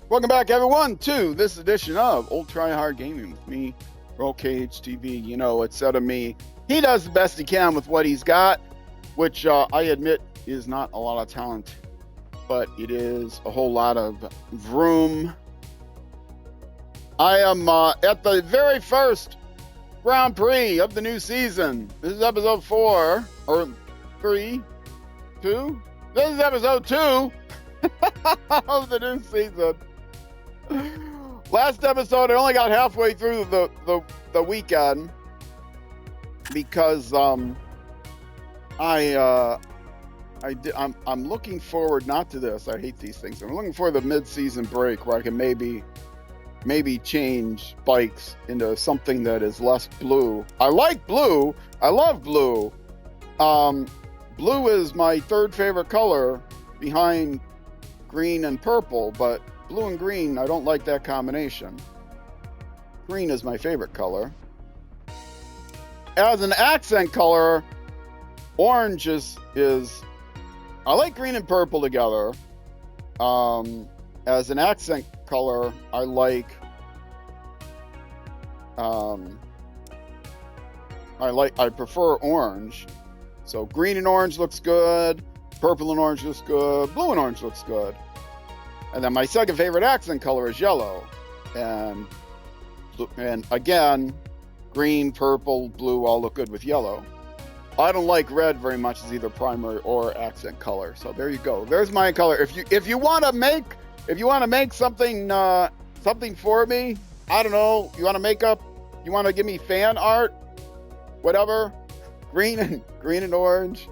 Welcome back, everyone, to this edition of Old Try Hard Gaming with me, Rollcage TV. You know, it's said of me, he does the best he can with what he's got, which I admit is not a lot of talent, but it is a whole lot of vroom. I am at the very first Grand Prix of the new season. This is episode 4, or 3, 2? This is episode 2 of the new season. Last episode, I only got halfway through the weekend because I'm looking forward not to this. I hate these things. I'm looking for the mid-season break where I can maybe change bikes into something that is less blue. I like blue. I love blue. Blue is my third favorite color behind green and purple, but blue and green, I don't like that combination. Green is my favorite color. As an accent color, orange is I like green and purple together. As an accent color, I prefer orange. So green and orange looks good, purple and orange looks good, blue and orange looks good. And then my second favorite accent color is yellow. And again, green, purple, blue all look good with yellow. I don't like red very much as either primary or accent color. So there you go. There's my color. If you want to make something for me, I don't know, you want to give me fan art, whatever, green and orange,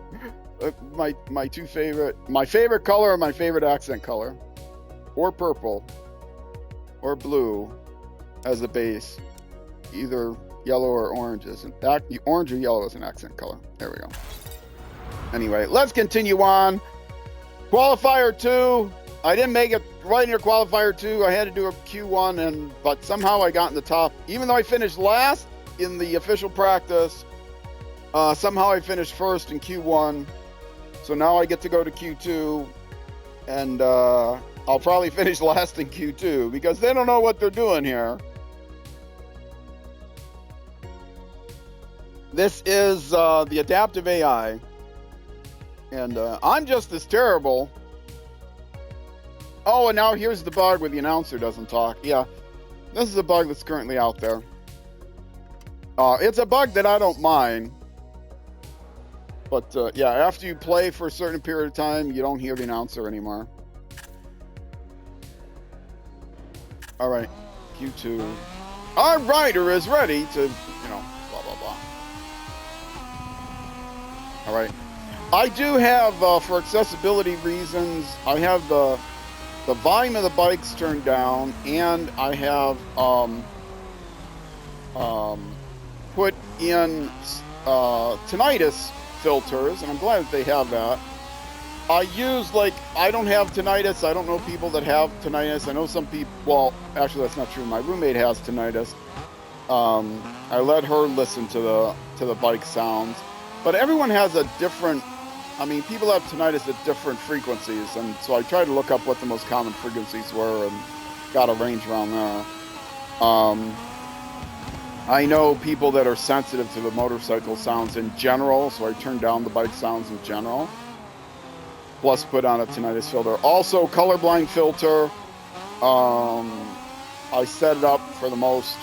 my favorite color and my favorite accent color, or purple or blue as a base, either yellow or orange orange or yellow is an accent color. There we go. Anyway, let's continue on. Qualifier 2. I didn't make it right near qualifier 2. I had to do a Q1, but somehow I got in the top. Even though I finished last in the official practice, somehow I finished first in Q1. So now I get to go to Q2, and I'll probably finish last in Q2 because they don't know what they're doing here. This is the adaptive AI, and I'm just as terrible. Oh, and now here's the bug where the announcer doesn't talk. Yeah, this is a bug that's currently out there. It's a bug that I don't mind. But yeah, after you play for a certain period of time, you don't hear the announcer anymore. All right, Q2. Our rider is ready to, blah, blah, blah. All right. I do have, for accessibility reasons, I have the volume of the bikes turned down, and I have put in tinnitus filters, and I'm glad that they have that. I don't have tinnitus. I don't know people that have tinnitus. I know some people, well, actually that's not true. My roommate has tinnitus. I let her listen to the bike sounds, but everyone has a different, people have tinnitus at different frequencies, and so I tried to look up what the most common frequencies were and got a range around there. I know people that are sensitive to the motorcycle sounds in general, so I turned down the bike sounds in general. Plus put on a tinnitus filter. Also, colorblind filter. I set it up for the most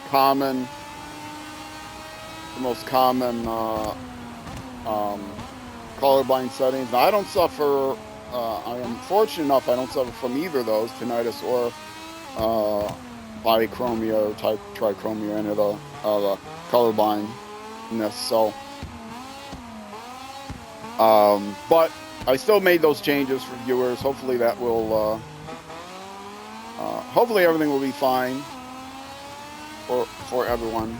common colorblind settings. Now, I don't suffer. I am fortunate enough I don't suffer from either of those, tinnitus or bichromia or trichromia, any of the colorblindness. So. But I still made those changes for viewers. Hopefully that will, hopefully everything will be fine for everyone.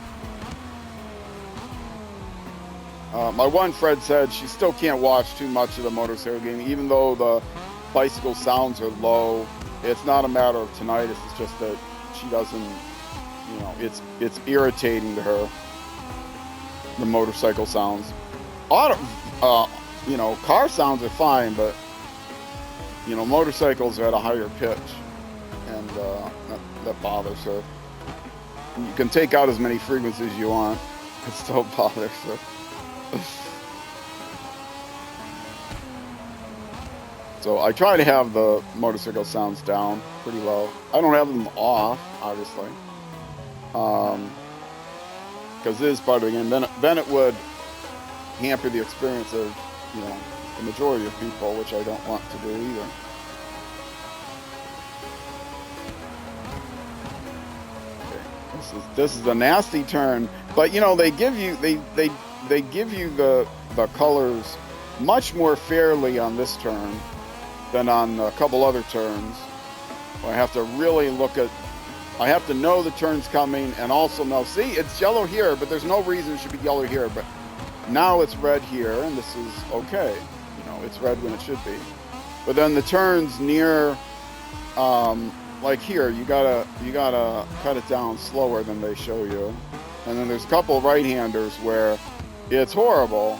My one friend said she still can't watch too much of the motorcycle game, even though the bicycle sounds are low. It's not a matter of tinnitus. It's just that she doesn't, it's irritating to her, the motorcycle sounds. Car sounds are fine, but you know, motorcycles are at a higher pitch, and that bothers her. You can take out as many frequencies you want, it still bothers her. So I try to have the motorcycle sounds down pretty low. I don't have them off, obviously, because it is part of the game. Then it would hamper the experience of, you know, the majority of people, which I don't want to do either. Okay. This is a nasty turn, but you know, they give you they give you the colors much more fairly on this turn than on a couple other turns. I have to really look at, I have to know the turn's coming, and also know, see, it's yellow here, but there's no reason it should be yellow here, but now it's red here, and this is okay. You know, it's red when it should be. But then the turns near, like here, you gotta cut it down slower than they show you. And then there's a couple right-handers where it's horrible.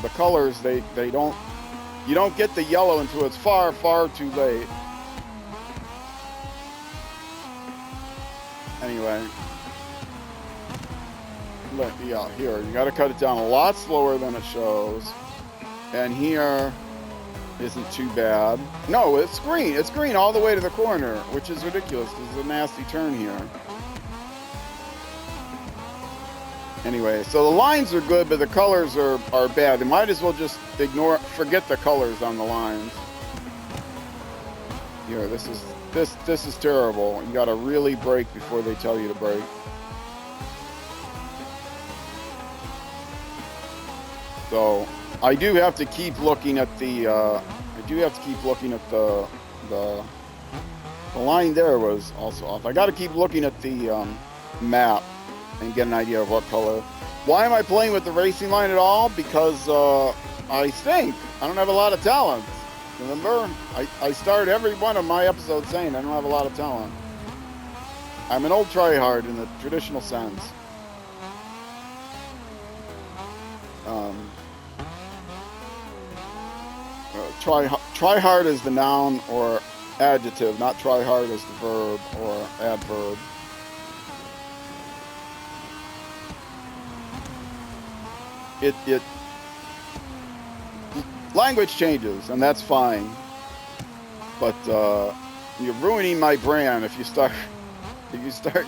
The colors, they don't, you don't get the yellow until it's far, far too late. Anyway, yeah, here, you got to cut it down a lot slower than it shows. And here isn't too bad. No, it's green. It's green all the way to the corner, which is ridiculous. This is a nasty turn here. Anyway, so the lines are good, but the colors are bad. They might as well just forget the colors on the lines. Here, this is terrible. You got to really brake before they tell you to brake. So I do have to keep looking at the. The line there was also off. I got to keep looking at the map and get an idea of what color. Why am I playing with the racing line at all? Because I think I don't have a lot of talent. Remember, I start every one of my episodes saying I don't have a lot of talent. I'm an old tryhard in the traditional sense. Try hard is the noun or adjective, not try hard as the verb or adverb. Language changes, and that's fine. But you're ruining my brand if you start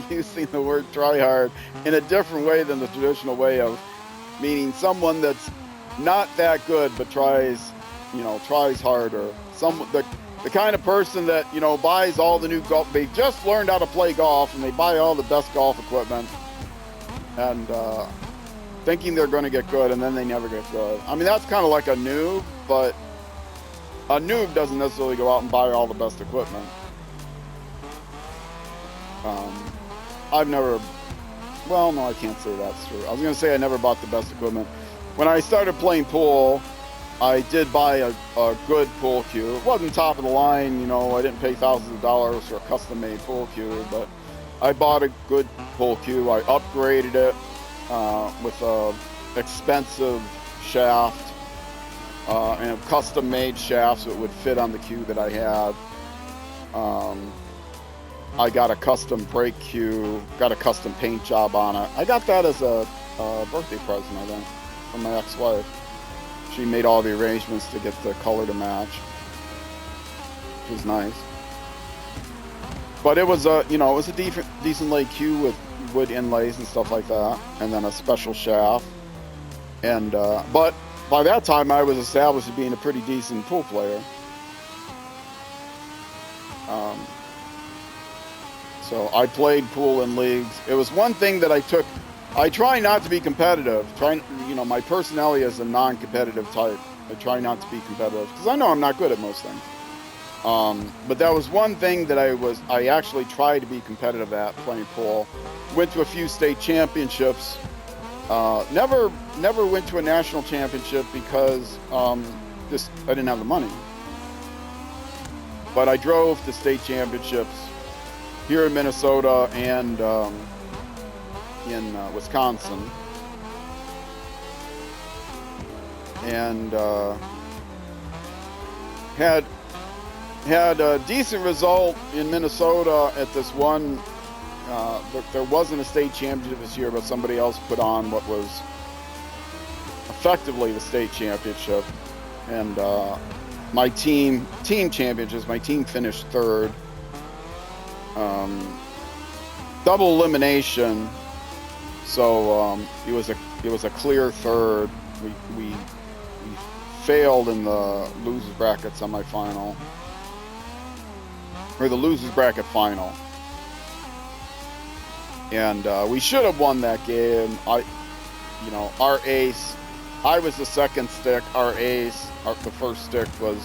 using the word try hard in a different way than the traditional way of meaning someone that's not that good but tries harder. The kind of person that, you know, buys all the new golf. They just learned how to play golf and they buy all the best golf equipment and thinking they're going to get good, and then they never get good. I mean, that's kind of like a noob, but a noob doesn't necessarily go out and buy all the best equipment. I've never, well, no, I can't say that's true. I was going to say I never bought the best equipment. When I started playing pool, I did buy a good pool cue. It wasn't top of the line, you know, I didn't pay thousands of dollars for a custom-made pool cue, but I bought a good pool cue. I upgraded it with a expensive shaft and a custom-made shaft so it would fit on the cue that I had. I got a custom brake cue, got a custom paint job on it. I got that as a birthday present, I think, from my ex-wife. She made all the arrangements to get the color to match, which was nice. But it was a decent laid cue with wood inlays and stuff like that, and then a special shaft. And but by that time, I was established as being a pretty decent pool player. So I played pool in leagues. It was one thing that I try not to be competitive. My personality is a non-competitive type. I try not to be competitive because I know I'm not good at most things. But that was one thing that I actually tried to be competitive at, playing pool. Went to a few state championships. Never went to a national championship because I didn't have the money. But I drove to state championships here in Minnesota and in Wisconsin. And had had a decent result in Minnesota at this one. There wasn't a state championship this year, but somebody else put on what was effectively the state championship. And my team championships, my team finished third. Double elimination, so it was a clear third. We failed in the losers bracket semifinal, or the losers bracket final, and we should have won that game. Our ace, I was the second stick. Our ace, the first stick was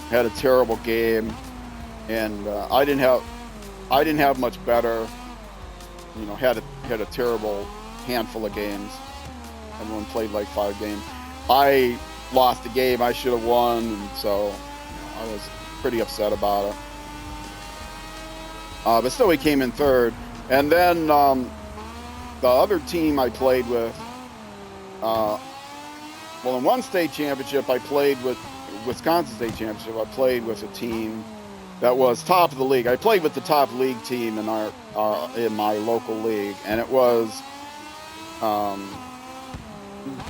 had a terrible game, and I didn't have much better. Had a terrible handful of games. Everyone played like 5 games. I lost a game I should have won, and so I was pretty upset about it. But still, we came in third. And then the other team I played with, in one state championship, I played with Wisconsin State Championship. I played with a team that was top of the league. I played with the top league team in in my local league, and it was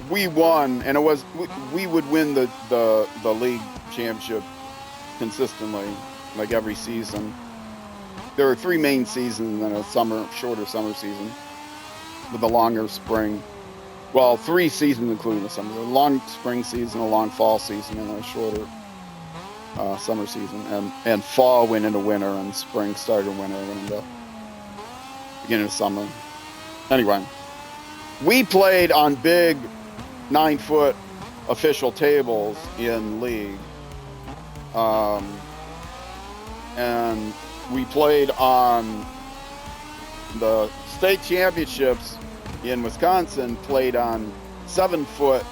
we won, and it was we would win the league championship consistently, like every season. There are 3 main seasons and a shorter summer season with a longer spring. Well, 3 seasons including the summer. A long spring season, a long fall season, and a shorter summer season. And fall went into winter, and spring started in winter and went into beginning of summer. Anyway, we played on big 9-foot official tables in league. And we played on the state championships in Wisconsin, played on 7-foot,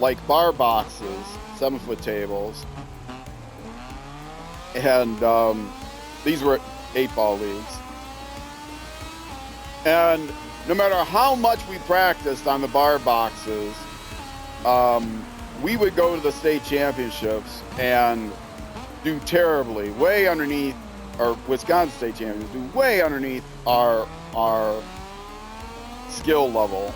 like bar boxes, 7-foot tables. And these were 8-ball leagues. And no matter how much we practiced on the bar boxes, we would go to the state championships and do terribly, way underneath, or Wisconsin State Champions do way underneath our skill level,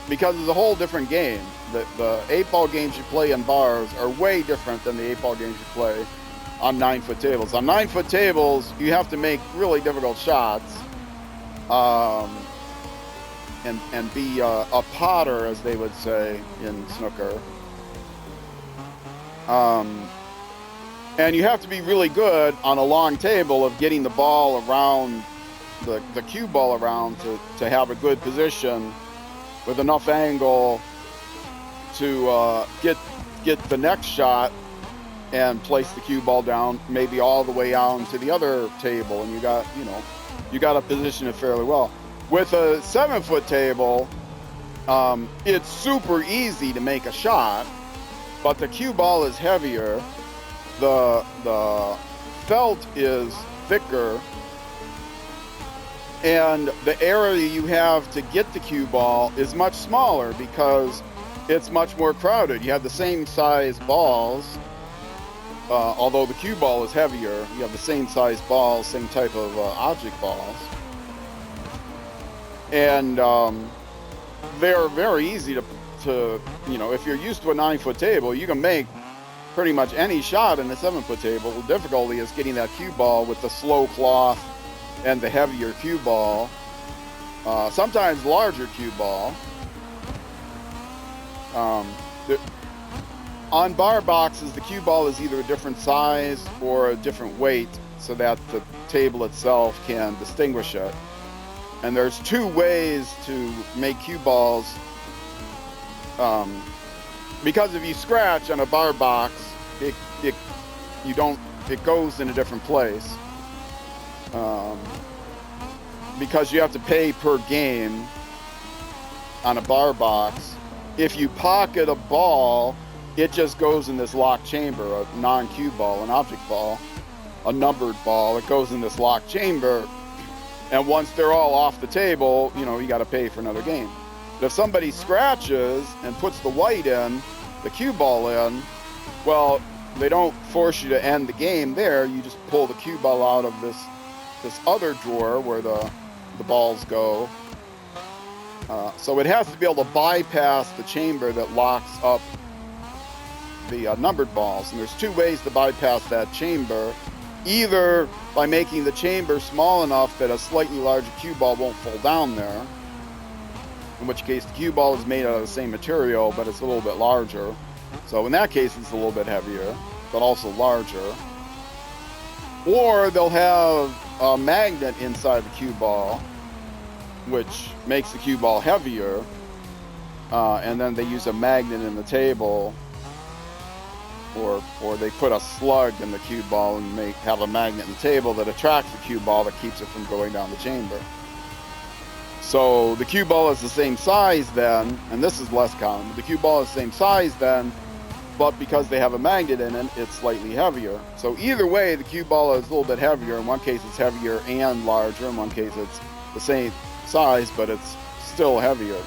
because it's a whole different game. The 8-ball games you play in bars are way different than the 8-ball games you play on 9-foot tables. On 9-foot tables, you have to make really difficult shots, and be a potter, as they would say in snooker. And you have to be really good on a long table of getting the ball around, the cue ball around, to have a good position with enough angle to get the next shot and place the cue ball down, maybe all the way out to the other table, and you got to position it fairly well. With a 7-foot table, it's super easy to make a shot, but the cue ball is heavier. The felt is thicker, and the area you have to get the cue ball is much smaller because it's much more crowded. You have the same size balls, although the cue ball is heavier. You have the same size balls, same type of object balls, and they're very easy to if you're used to a 9-foot table, you can make pretty much any shot in a 7-foot table. The difficulty is getting that cue ball with the slow cloth and the heavier cue ball, sometimes larger cue ball. On bar boxes, the cue ball is either a different size or a different weight, so that the table itself can distinguish it. And there's 2 ways to make cue balls. Because if you scratch on a bar box, it goes in a different place. Because you have to pay per game on a bar box. If you pocket a ball, it just goes in this locked chamber, a non-cue ball, an object ball, a numbered ball. It goes in this locked chamber, and once they're all off the table, you got to pay for another game. But if somebody scratches and puts the white in, the cue ball in, well, they don't force you to end the game there. You just pull the cue ball out of this other drawer where the balls go. So it has to be able to bypass the chamber that locks up the numbered balls. And there's two ways to bypass that chamber. Either by making the chamber small enough that a slightly larger cue ball won't fall down there, in which case the cue ball is made out of the same material, but it's a little bit larger. So in that case, it's a little bit heavier, but also larger. Or they'll have a magnet inside the cue ball, which makes the cue ball heavier, and then they use a magnet in the table, or they put a slug in the cue ball and have a magnet in the table that attracts the cue ball that keeps it from going down the chamber. So the cue ball is the same size then, and this is less common, but the cue ball is the same size then, but because they have a magnet in it, it's slightly heavier. So either way, the cue ball is a little bit heavier. In one case, it's heavier and larger. In one case, it's the same size, but it's still heavier. In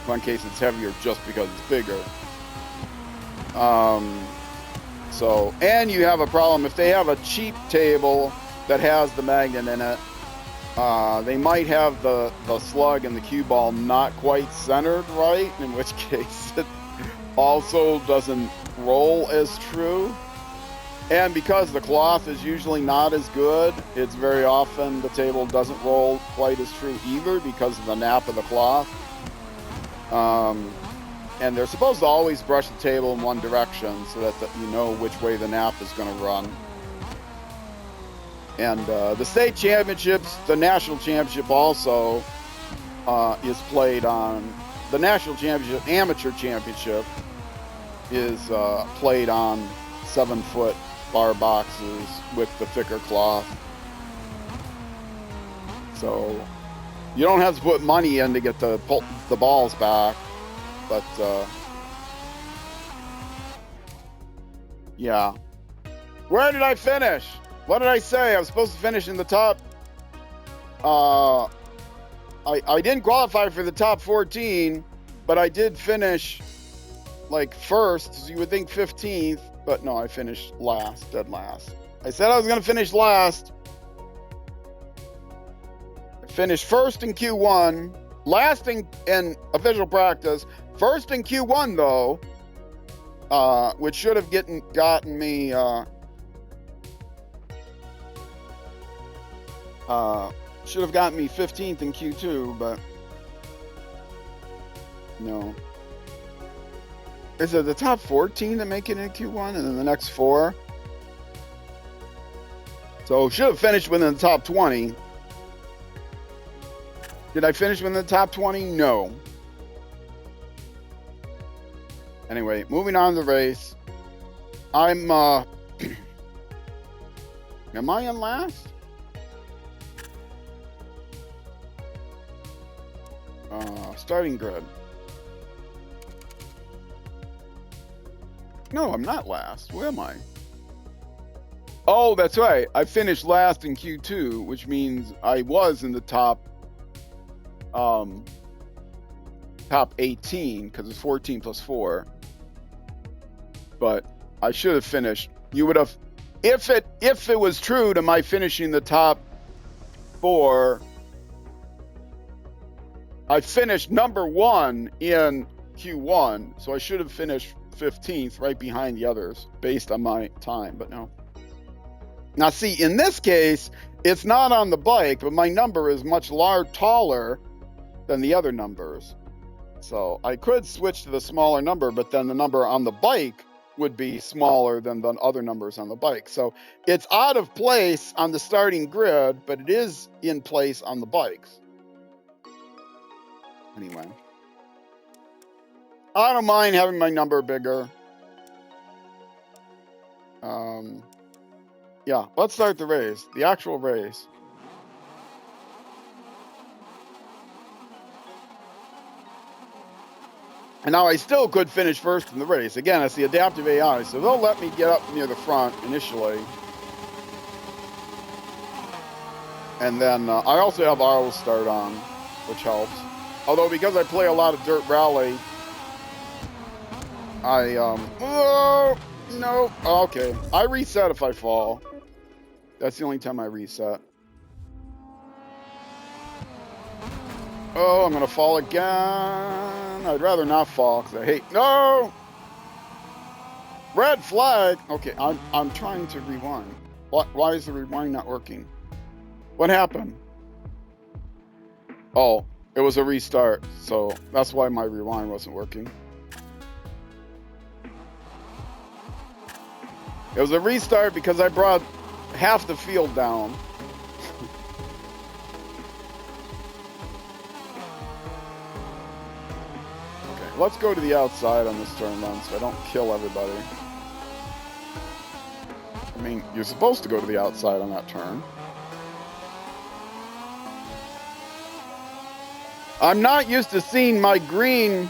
one case, it's heavier just because it's bigger. And you have a problem if they have a cheap table that has the magnet in it. They might have the slug and the cue ball not quite centered right, in which case it also doesn't roll as true. And because the cloth is usually not as good, it's very often the table doesn't roll quite as true either because of the nap of the cloth. And they're supposed to always brush the table in one direction so that you know which way the nap is going to run. And the state championships, the national championship also is played on, the national championship, amateur championship is played on 7-foot bar boxes with the thicker cloth. So you don't have to put money in to get the balls back, but yeah. Where did I finish? What did I say? I was supposed to finish in the top. I didn't qualify for the top 14, but I did finish like first. So you would think 15th, but no, I finished last, dead last. I said I was going to finish last. I finished first in Q1, last in official practice, first in Q1 though, which should have gotten me. Should have gotten me 15th in Q2, but no. Is it the top 14 that make it in Q1 and then the next 4? So should have finished within the top 20. Did I finish within the top 20? No. Anyway, moving on to the race. I'm am I in last? Starting grid. No, I'm not last. Where am I? Oh, that's right. I finished last in Q2, which means I was in the top 18 because it's 14 plus 4. But I should have finished. You would have, if it was true to my finishing the top 4. I finished number 1 in Q1, so I should have finished 15th, right behind the others, based on my time, but no. Now, see, in this case, it's not on the bike, but my number is much taller than the other numbers. So I could switch to the smaller number, but then the number on the bike would be smaller than the other numbers on the bike. So it's out of place on the starting grid, but it is in place on the bikes. Anyway, I don't mind having my number bigger. Yeah, let's start the race, the actual race. And now I still could finish first in the race. Again, it's the adaptive AI, so they'll let me get up near the front initially. And then I also have auto start on, which helps. Although because I play a lot of dirt rally, Oh, no. Okay. I reset if I fall. That's the only time I reset. Oh, I'm gonna fall again. I'd rather not fall because I hate. No. Red flag. Okay, I'm trying to rewind. Why is the rewind not working? What happened? Oh, it was a restart, so that's why my rewind wasn't working. It was a restart because I brought half the field down. Okay, let's go to the outside on this turn then so I don't kill everybody. I mean, you're supposed to go to the outside on that turn. I'm not used to seeing my green.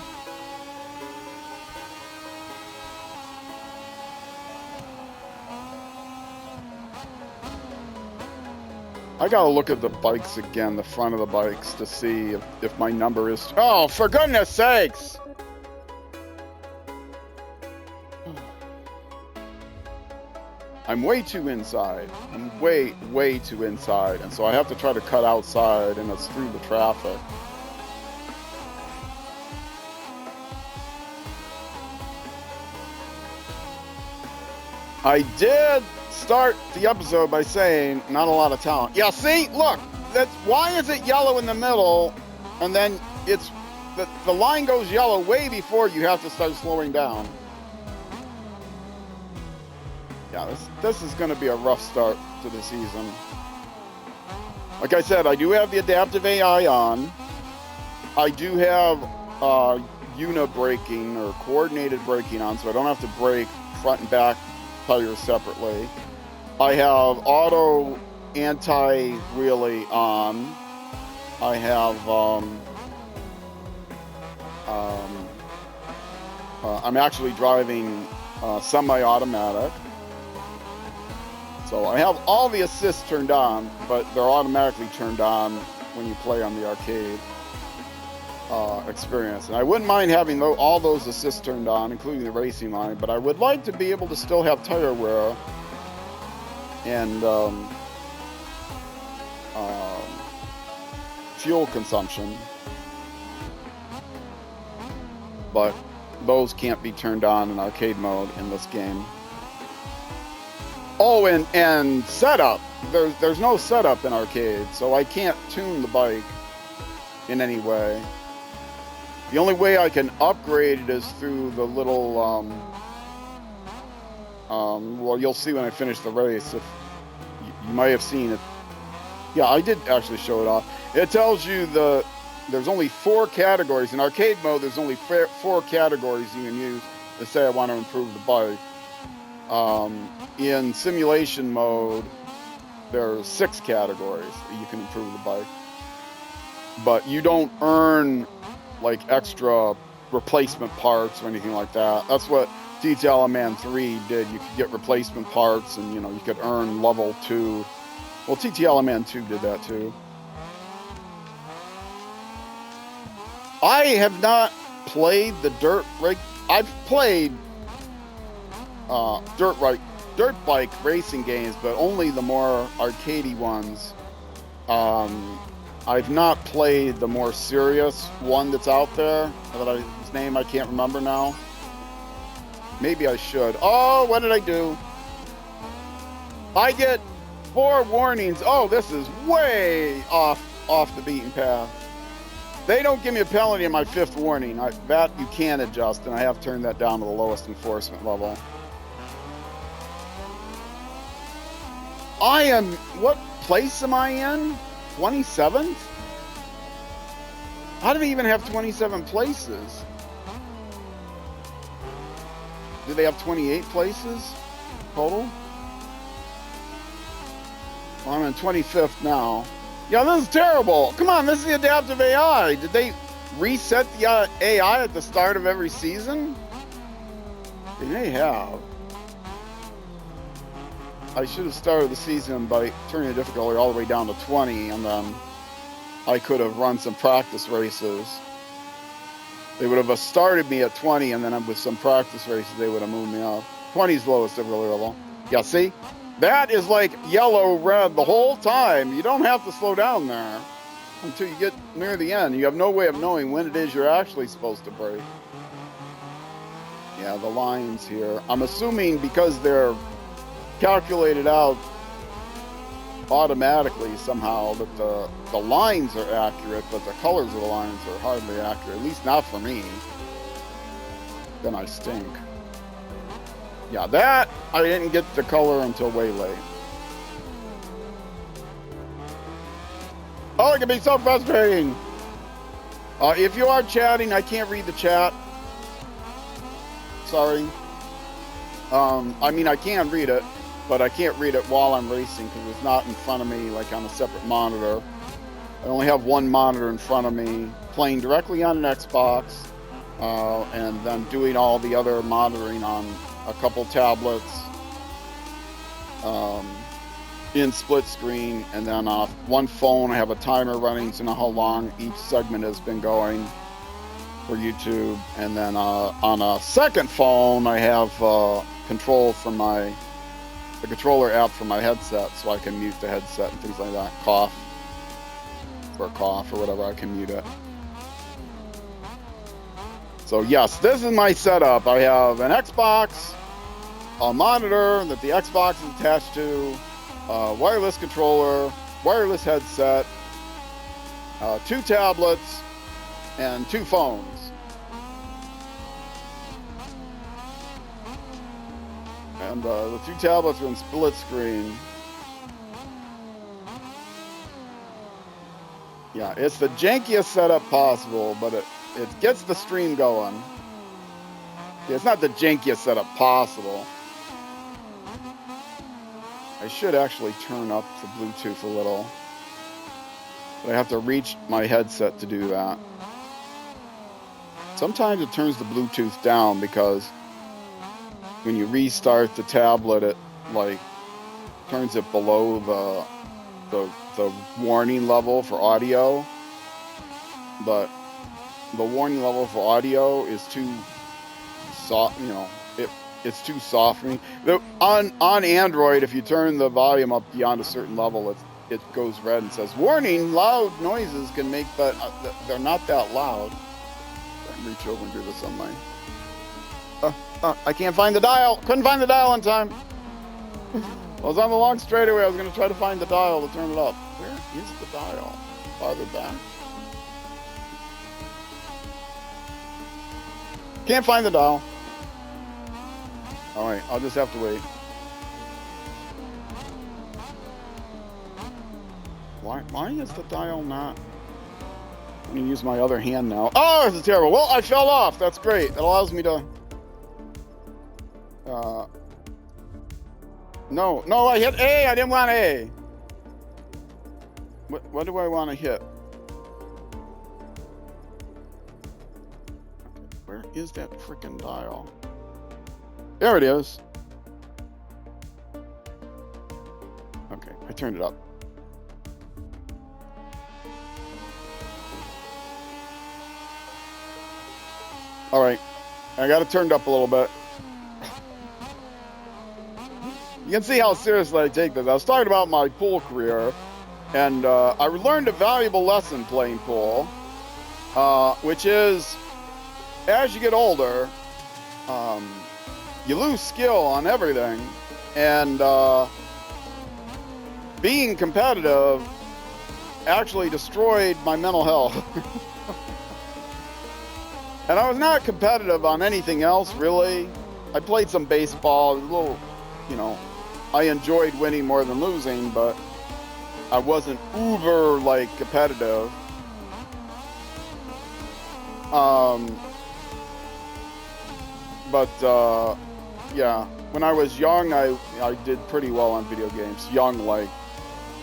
I gotta look at the bikes again, the front of the bikes, to see if my number is... Oh, for goodness sakes! I'm way too inside. I'm way too inside. And so I have to try to cut outside, and it's through the traffic. I did start the episode by saying not a lot of talent. Yeah, see, look, that's why is it yellow in the middle, and then it's the line goes yellow way before you have to start slowing down. Yeah, this is going to be a rough start to the season. Like I said, I do have the adaptive AI on. I do have braking or coordinated braking on, so I don't have to brake front and back tires separately. I have auto anti-wheelie on. I have I'm actually driving semi-automatic. So I have all the assists turned on, but they're automatically turned on when you play on the arcade experience. And I wouldn't mind having all those assists turned on, including the racing line, but I would like to be able to still have tire wear and fuel consumption. But those can't be turned on in arcade mode in this game. Oh, and setup. There's no setup in arcade, so I can't tune the bike in any way. The only way I can upgrade it is through the little, well, you'll see when I finish the race. If you might have seen it. Yeah, I did actually show it off. It tells you there's only 4 categories. In arcade mode, there's only 4 categories you can use to say I want to improve the bike. In simulation mode, there's 6 categories that you can improve the bike. But you don't earn like extra replacement parts or anything like that. That's what TTL 3 did. You could get replacement parts and, you could earn level 2. Well, TTL 2 did that too. I have not played the dirt bike. I've played dirt bike racing games, but only the more arcadey ones. I've not played the more serious one that's out there. His name I can't remember now. Maybe I should. Oh, what did I do? I get 4 warnings. Oh, this is way off the beaten path. They don't give me a penalty in my 5th warning. That you can adjust, and I have turned that down to the lowest enforcement level. What place am I in? 27th? How do they even have 27 places? Do they have 28 places total? Well, I'm in 25th now. Yeah, this is terrible. Come on, this is the adaptive AI. Did they reset the AI at the start of every season? They may have. I should have started the season by turning the difficulty all the way down to 20, and then I could have run some practice races. They would have started me at 20, and then with some practice races, they would have moved me up. 20 is lowest early level. Yeah, see? That is like yellow, red the whole time. You don't have to slow down there until you get near the end. You have no way of knowing when it is you're actually supposed to brake. Yeah, the lines here. I'm assuming because they're calculated out automatically somehow that the lines are accurate, but the colors of the lines are hardly accurate, at least not for me. Then I stink. Yeah, that I didn't get the color until way late. Oh, it can be so frustrating. If you are chatting, I can't read the chat. Sorry. I mean, I can read it, but I can't read it while I'm racing because it's not in front of me like on a separate monitor. I only have one monitor in front of me, playing directly on an Xbox, and then doing all the other monitoring on a couple tablets in split screen, and then off one phone I have a timer running to know how long each segment has been going for YouTube, and then on a second phone I have control from the controller app for my headset, so I can mute the headset and things like that. Cough or whatever, I can mute it. So yes, this is my setup. I have an Xbox, a monitor that the Xbox is attached to, a wireless controller, wireless headset, 2 tablets, and 2 phones. And the 2 tablets are in split screen. Yeah, it's the jankiest setup possible, but it gets the stream going. Yeah, it's not the jankiest setup possible. I should actually turn up the Bluetooth a little, but I have to reach my headset to do that. Sometimes it turns the Bluetooth down because when you restart the tablet, it like turns it below the warning level for audio, but the warning level for audio is too soft. You know, it's too soft for me. On Android, if you turn the volume up beyond a certain level, it goes red and says warning: loud noises can make, but they're not that loud. I can reach over and do this on mine. I can't find the dial. Couldn't find the dial in time. I was on the long straightaway. I was going to try to find the dial to turn it up. Where is the dial? Farther back. Can't find the dial. All right, I'll just have to wait. Why is the dial not? I'm going to use my other hand now. Oh, this is terrible. Well, I fell off. That's great. It allows me to... No, I hit A. I didn't want A. What do I want to hit? Where is that freaking dial? There it is. Okay, I turned it up. All right, I got it turned up a little bit. You can see how seriously I take this. I was talking about my pool career, and I learned a valuable lesson playing pool, which is, as you get older, you lose skill on everything, and being competitive actually destroyed my mental health. And I was not competitive on anything else, really. I played some baseball, a little, you know, I enjoyed winning more than losing, but I wasn't uber, like, competitive. Yeah, when I was young, I did pretty well on video games. Young, like,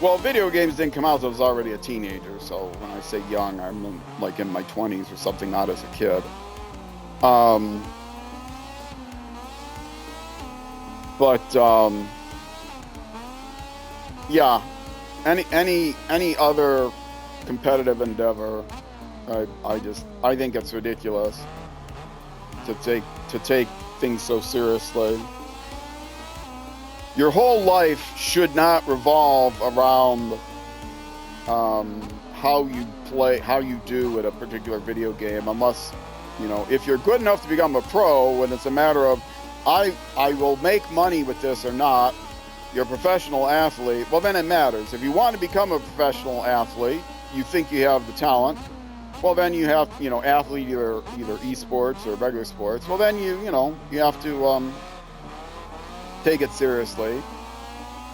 well, video games didn't come out until I was already a teenager, so when I say young, I'm like in my 20s or something, not as a kid. Yeah, any other competitive endeavor I think it's ridiculous to take things so seriously. Your whole life should not revolve around how you do at a particular video game, unless, you know, if you're good enough to become a pro, and it's a matter of I will make money with this or not, you're a professional athlete, well, then it matters. If you want to become a professional athlete, you think you have the talent, well, then you have, you know, athlete, either esports or regular sports, well, then you have to take it seriously,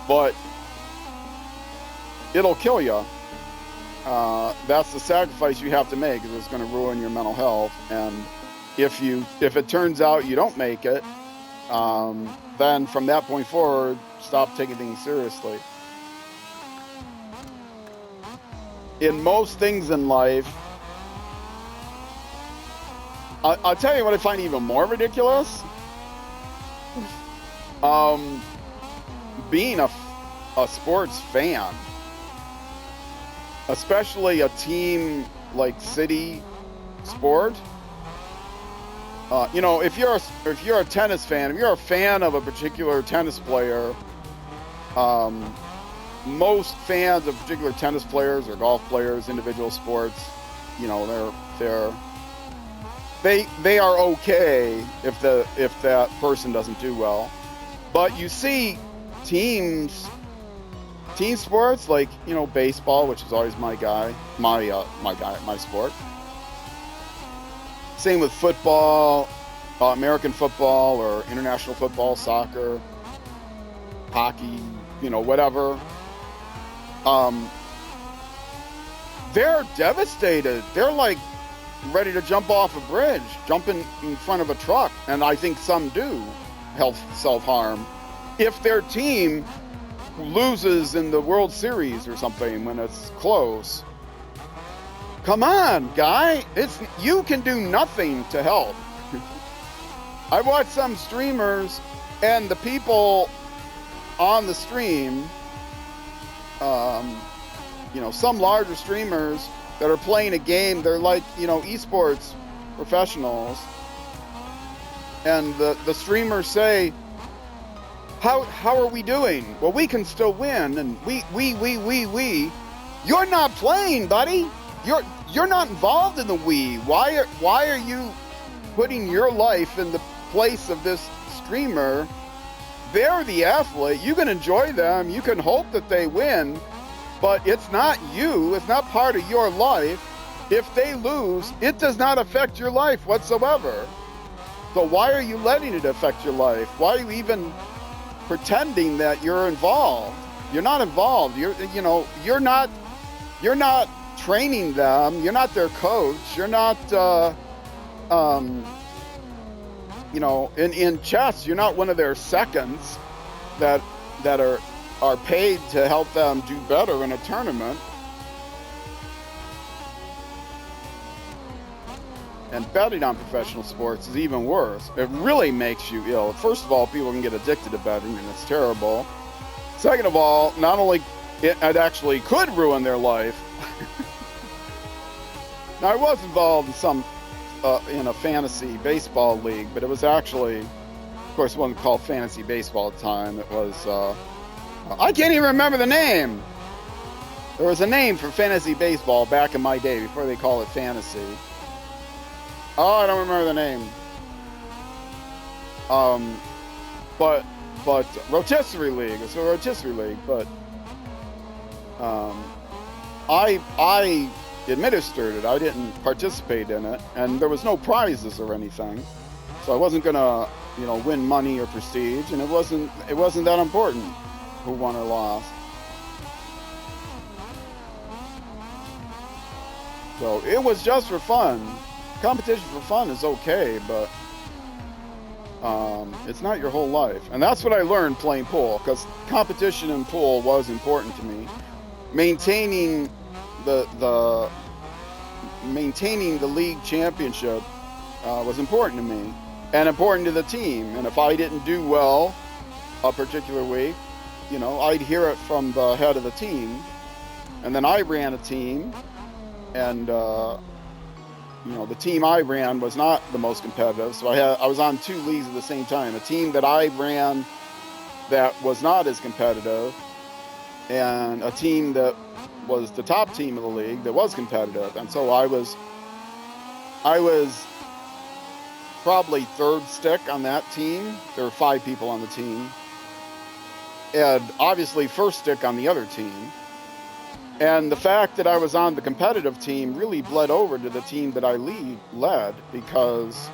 but it'll kill you. That's the sacrifice you have to make, because it's going to ruin your mental health. And if it turns out you don't make it, then from that point forward, stop taking things seriously. In most things in life, I'll tell you what I find even more ridiculous. Being a sports fan, especially a team like City Sport. You know, if you're a tennis fan, if you're a fan of a particular tennis player, most fans of particular tennis players or golf players, individual sports, you know, they are okay if that person doesn't do well. But you see team sports, like, you know, baseball, which is always my sport. Same with football, American football or international football, soccer, hockey, you know, whatever. They're devastated. They're like ready to jump off a bridge, jump in front of a truck, and I think some do self-harm if their team loses in the World Series or something when it's close. Come on, guy. You can do nothing to help. I watched some streamers, and the people on the stream, you know, some larger streamers that are playing a game, they're like, you know, esports professionals, and the streamers say, how are we doing? Well, we can still win, and we. You're not playing, buddy. You're not involved in the we. Why are you putting your life in the place of this streamer? They're the athlete. You can enjoy them. You can hope that they win, but it's not you. It's not part of your life. If they lose, it does not affect your life whatsoever. So why are you letting it affect your life? Why are you even pretending that you're involved? You're not involved. You're not training them. You're not their coach. You're not, in chess, you're not one of their seconds that are paid to help them do better in a tournament. And betting on professional sports is even worse. It really makes you ill. First of all, people can get addicted to betting, and it's terrible. Second of all, not only it actually could ruin their life. Now, I was involved in a fantasy baseball league, but it was actually, of course, it wasn't called fantasy baseball at the time. It was, I can't even remember the name. There was a name for fantasy baseball back in my day, before they called it fantasy. Oh, I don't remember the name. But rotisserie league. It's a rotisserie league, but I administered it. I didn't participate in it, and there was no prizes or anything, so I wasn't gonna, win money or prestige, and it wasn't that important who won or lost. So it was just for fun. Competition for fun is okay, but it's not your whole life. And that's what I learned playing pool, because competition in pool was important to me. Maintaining the league championship was important to me, and important to the team. And if I didn't do well a particular week, I'd hear it from the head of the team, and then I ran a team, and the team I ran was not the most competitive. So I was on 2 leagues at the same time. A team that I ran that was not as competitive, and a team that was the top team of the league that was competitive. And so I was probably third stick on that team. There were 5 people on the team, and obviously first stick on the other team. And the fact that I was on the competitive team really bled over to the team that I led, because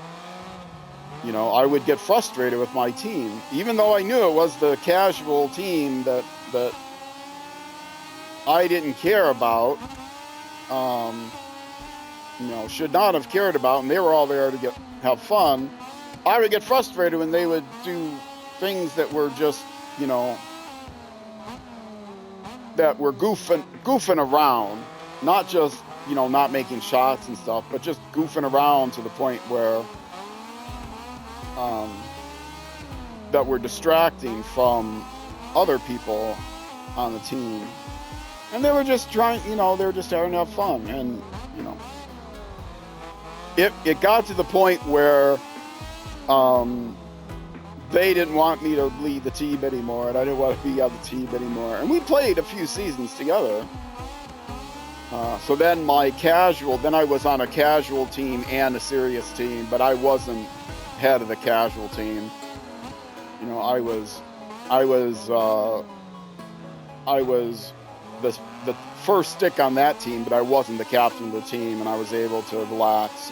I would get frustrated with my team, even though I knew it was the casual team that I didn't care about, should not have cared about, and they were all there to have fun. I would get frustrated when they would do things that were just, that were goofing around, not just, not making shots and stuff, but just goofing around to the point where that were distracting from other people on the team. And they were just trying, they were just having to have fun. And, it got to the point where they didn't want me to lead the team anymore, and I didn't want to be on the team anymore. And we played a few seasons together. So then I was on a casual team and a serious team, but I wasn't head of the casual team. I was the first stick on that team, but I wasn't the captain of the team, and I was able to relax.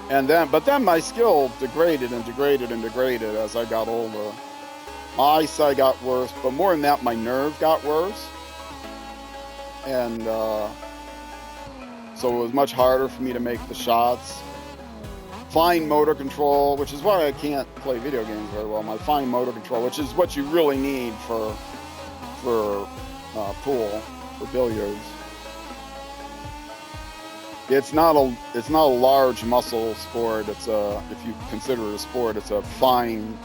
But then my skill degraded as I got older. My eyesight got worse, but more than that, my nerve got worse. And so it was much harder for me to make the shots. Fine motor control, which is why I can't play video games very well. My fine motor control, which is what you really need for pool, for billiards. It's not a large muscle sport. If you consider it a sport, it's a fine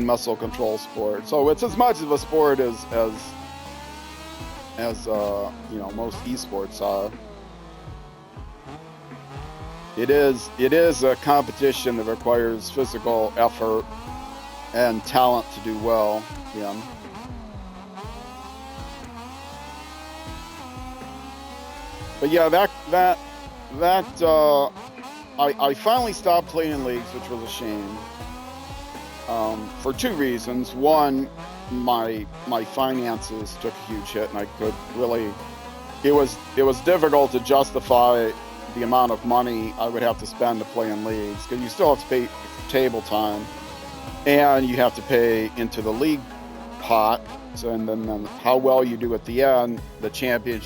muscle control sport. So it's as much of a sport as most esports are. It is a competition that requires physical effort and talent to do well in. But yeah, I finally stopped playing leagues, which was a shame, for 2 reasons. One, my finances took a huge hit, and I could really, it was difficult to justify the amount of money I would have to spend to play in leagues, because you still have to pay for table time, and you have to pay into the league pot. So, and then how well you do at the end, the champion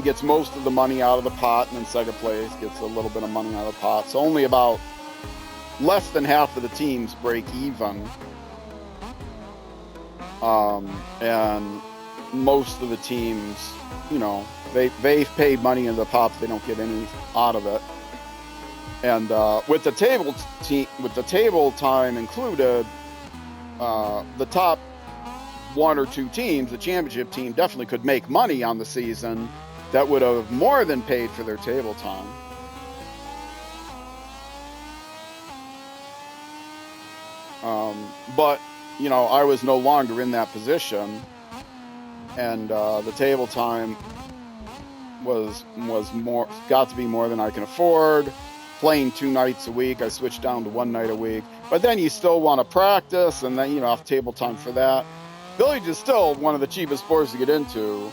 gets most of the money out of the pot, and then second place gets a little bit of money out of the pot. So only about less than half of the teams break even, and most of the teams, they've paid money into the pot, but they don't get any out of it. And with the table time included, the top 1 or 2 teams, the championship team, definitely could make money on the season that would have more than paid for their table time. But I was no longer in that position, and the table time was got to be more than I can afford. Playing 2 nights a week, I switched down to 1 night a week. But then you still want to practice, and then have table time for that. Billiards is still one of the cheapest sports to get into,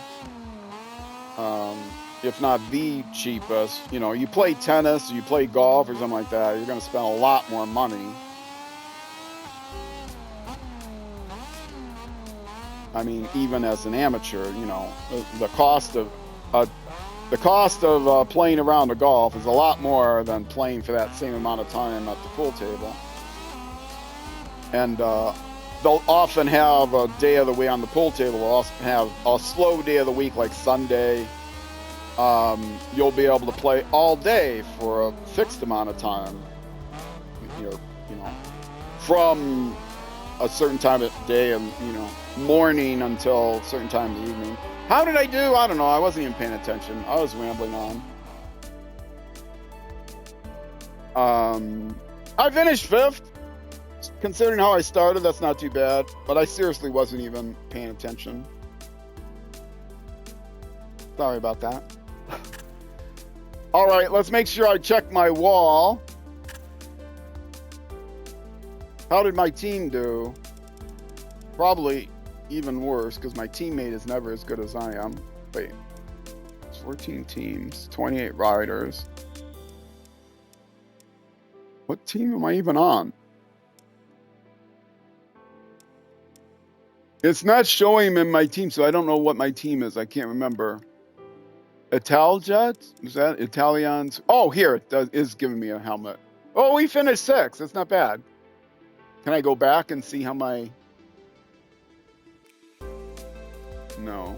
if not the cheapest. You play tennis, or you play golf, or something like that, you're going to spend a lot more money. I mean, even as an amateur, the cost of playing around a golf is a lot more than playing for that same amount of time at the pool table. And they'll often have a day of the week on the pool table. They'll also have a slow day of the week, like Sunday. You'll be able to play all day for a fixed amount of time. From a certain time of day and, you know, morning until a certain time in the evening. How did I do? I don't know. I wasn't even paying attention. I was rambling on. I finished 5th. Considering how I started, that's not too bad. But I seriously wasn't even paying attention. Sorry about that. All right, let's make sure I check my wall. How did my team do? Probably even worse, because my teammate is never as good as I am. Wait, it's 14 teams, 28 riders. What team am I even on? It's not showing him in my team, so I don't know what my team is. I can't remember. Italjet? Is that Italians? Oh, here, it is giving me a helmet. Oh, we finished 6th. That's not bad. Can I go back and see how my... No.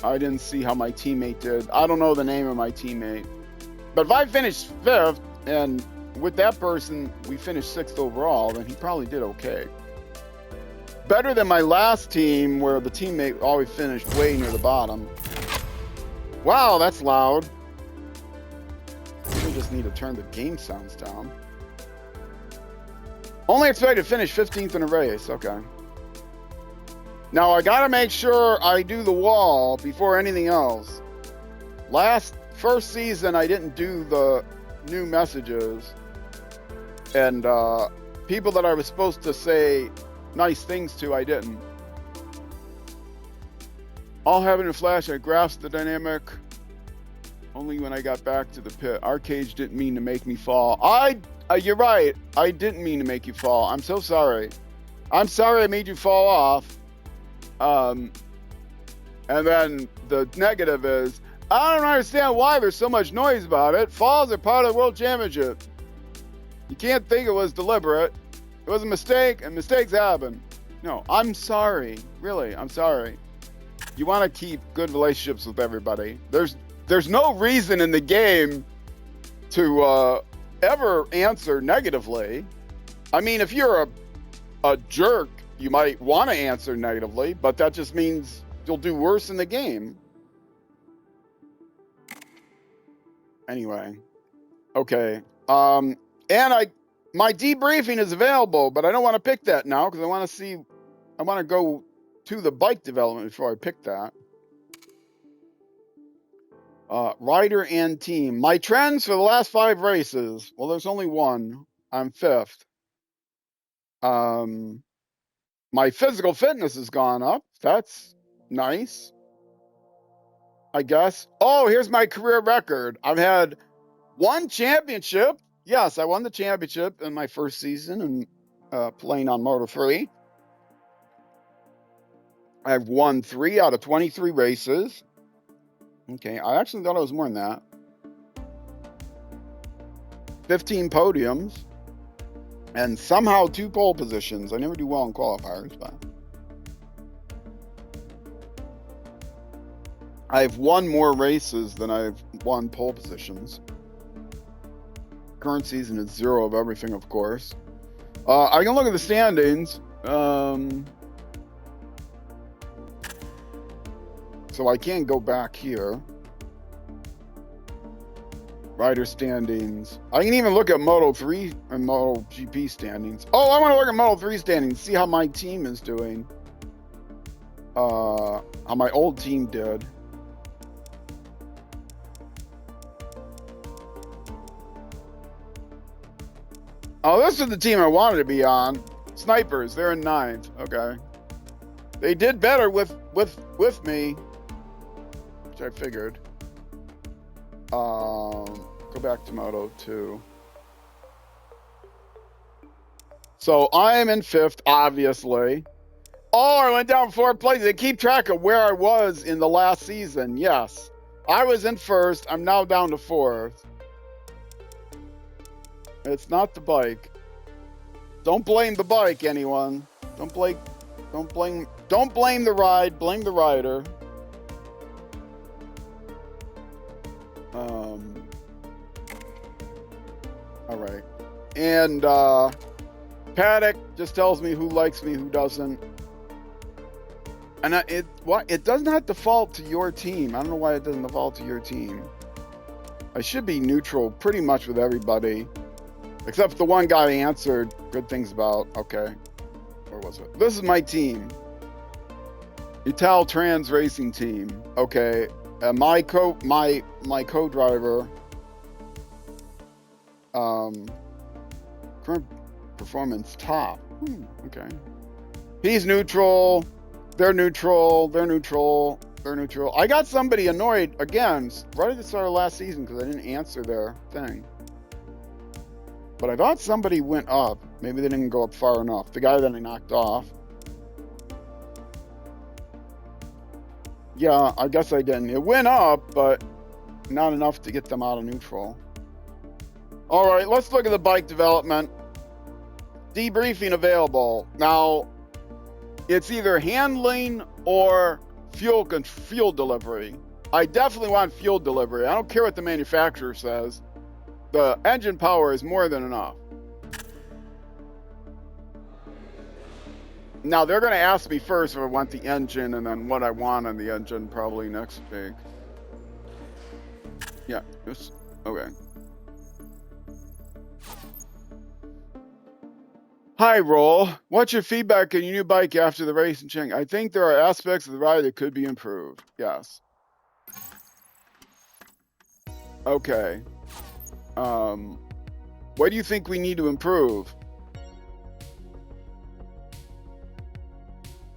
I didn't see how my teammate did. I don't know the name of my teammate. But if I finished 5th, and with that person, we finished 6th overall, then he probably did okay. Better than my last team, where the teammate always finished way near the bottom. Wow, that's loud. We just need to turn the game sounds down. Only expected to finish 15th in a race. Okay. Now I gotta make sure I do the wall before anything else. First season, I didn't do the new messages. And people that I was supposed to say nice things to, I didn't. All having a flash, I grasped the dynamic only when I got back to the pit. Our cage didn't mean to make me fall. You're right. I didn't mean to make you fall. I'm so sorry. I'm sorry I made you fall off. And then the negative is, I don't understand why there's so much noise about it. Falls are part of the World Championship. You can't think it was deliberate. It was a mistake, and mistakes happen. No, I'm sorry. Really, I'm sorry. You want to keep good relationships with everybody. There's no reason in the game to ever answer negatively. I mean, if you're a jerk, you might want to answer negatively, but that just means you'll do worse in the game. Anyway, okay. My debriefing is available, but I don't want to pick that now because I want to go to the bike development before I pick that. Rider and team. My trends for the last 5 races. Well, there's only one. I'm 5th. My physical fitness has gone up. That's nice, I guess. Oh, here's my career record. I've had 1 championship. Yes, I won the championship in my first season and playing on Moto3. I've won 3 out of 23 races. Okay, I actually thought it was more than that. 15 podiums. And somehow 2 pole positions. I never do well in qualifiers, but... I've won more races than I've won pole positions. Current season is 0 of everything, of course. I can look at the standings. So I can go back here. Rider standings. I can even look at Moto3 and MotoGP standings. Oh, I want to look at Moto3 standings, see how my team is doing. How my old team did. Oh, this is the team I wanted to be on. Snipers, they're in 9th. Okay. They did better with me, which I figured. Go back to Moto2. So I am in 5th, obviously. Oh, I went down 4 places. They keep track of where I was in the last season. Yes. I was in 1st. I'm now down to 4th. It's not the bike. Don't blame the bike, anyone. Don't blame the ride. Blame the rider. All right. And Paddock just tells me who likes me, who doesn't. And it does not default to your team. I don't know why it doesn't default to your team. I should be neutral pretty much with everybody, except the one guy answered good things about. Okay, where was it? This is my team. Ital Trans Racing Team. Okay, my co-driver. Current performance top. Okay. He's neutral. They're neutral. They're neutral. They're neutral. I got somebody annoyed again right at the start of last season because I didn't answer their thing. But I thought somebody went up. Maybe they didn't go up far enough. The guy that I knocked off. Yeah, I guess I didn't. It went up, but not enough to get them out of neutral. All right, let's look at the bike development. Debriefing available. Now, it's either handling or fuel delivery. I definitely want fuel delivery. I don't care what the manufacturer says. The engine power is more than enough. Now, they're going to ask me first if I want the engine and then what I want on the engine probably next week. Yeah, okay. Hi, Roll. What's your feedback on your new bike after the race and ching? I think there are aspects of the ride that could be improved. Yes. Okay. What do you think we need to improve?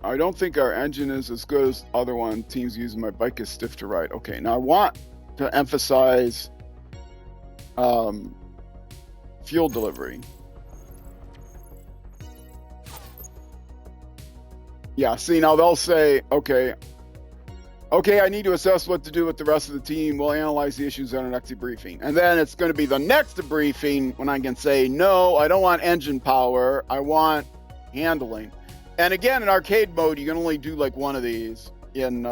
I don't think our engine is as good as other one teams using. My bike is stiff to ride. Okay, now I want to emphasize fuel delivery. Yeah, see, now they'll say, okay, I need to assess what to do with the rest of the team. We'll analyze the issues on our next debriefing. And then it's going to be the next debriefing when I can say, no, I don't want engine power. I want handling. And again, in arcade mode, you can only do like one of these. In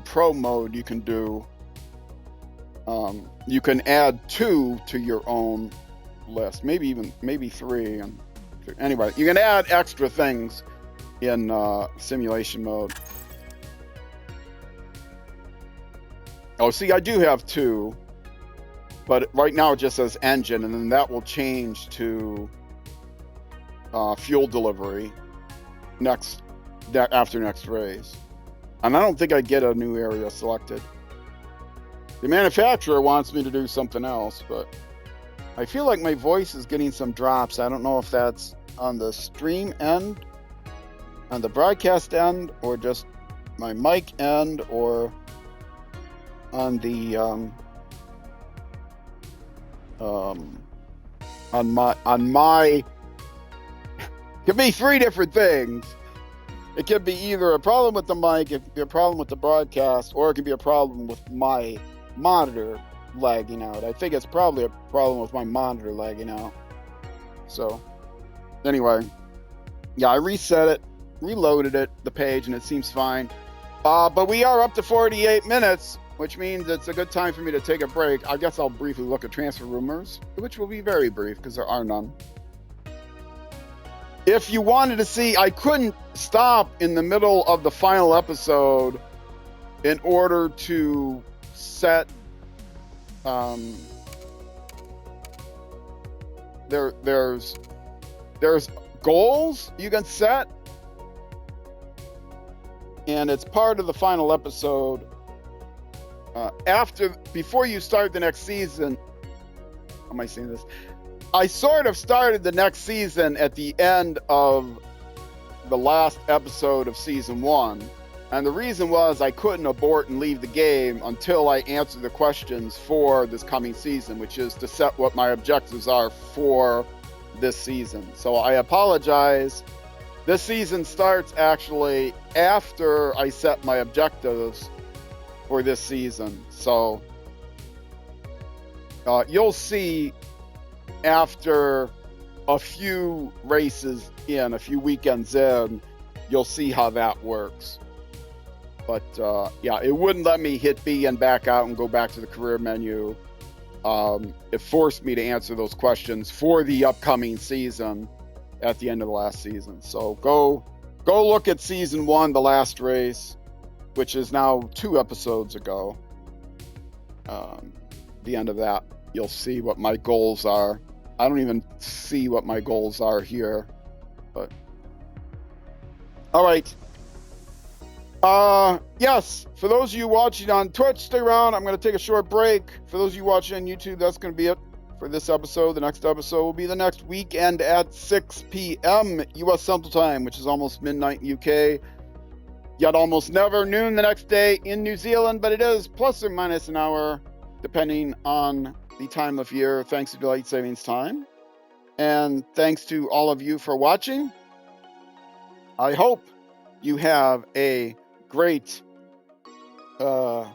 pro mode, you can do, you can add 2 to your own list, maybe 3. And anyway, you can add extra things in simulation mode. Oh, see, I do have 2, but right now it just says engine, and then that will change to fuel delivery after next race. And I don't think I get a new area selected. The manufacturer wants me to do something else, but I feel like my voice is getting some drops. I don't know if that's on the stream end, on the broadcast end, or just my mic end, or on the on my could be 3 different things. It could be either a problem with the mic, it could be a problem with the broadcast, or it could be a problem with my monitor lagging out. I think it's probably a problem with my monitor lagging out. So anyway, yeah, I reset it, reloaded it, the page, and it seems fine. But we are up to 48 minutes, which means it's a good time for me to take a break. I guess I'll briefly look at transfer rumors, which will be very brief because there are none. If you wanted to see, I couldn't stop in the middle of the final episode in order to set there's goals you can set, and it's part of the final episode. Before you start the next season, how am I saying this? I sort of started the next season at the end of the last episode of season 1. And the reason was I couldn't abort and leave the game until I answered the questions for this coming season, which is to set what my objectives are for this season. So I apologize. This season starts actually after I set my objectives for this season. So you'll see after a few races in, a few weekends in, you'll see how that works. But yeah, it wouldn't let me hit B and back out and go back to the career menu it forced me to answer those questions for the upcoming season at the end of the last season. So go look at season 1, the last race, which is now 2 episodes ago. The end of that, you'll see what my goals are. I don't even see what my goals are here, but all right. Yes, for those of you watching on Twitch, stay around. I'm going to take a short break. For those of you watching on YouTube, that's going to be it for this episode. The next episode will be the next weekend at 6 p.m. U.S. Central Time, which is almost midnight in UK. Yet almost never noon the next day in New Zealand, but it is plus or minus an hour, depending on the time of year, thanks to daylight savings time. And thanks to all of you for watching. I hope you have a great time. Wrong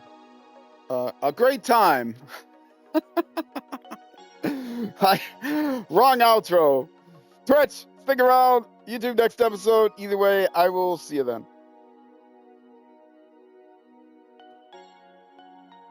outro. Twitch, stick around. YouTube next episode. Either way, I will see you then.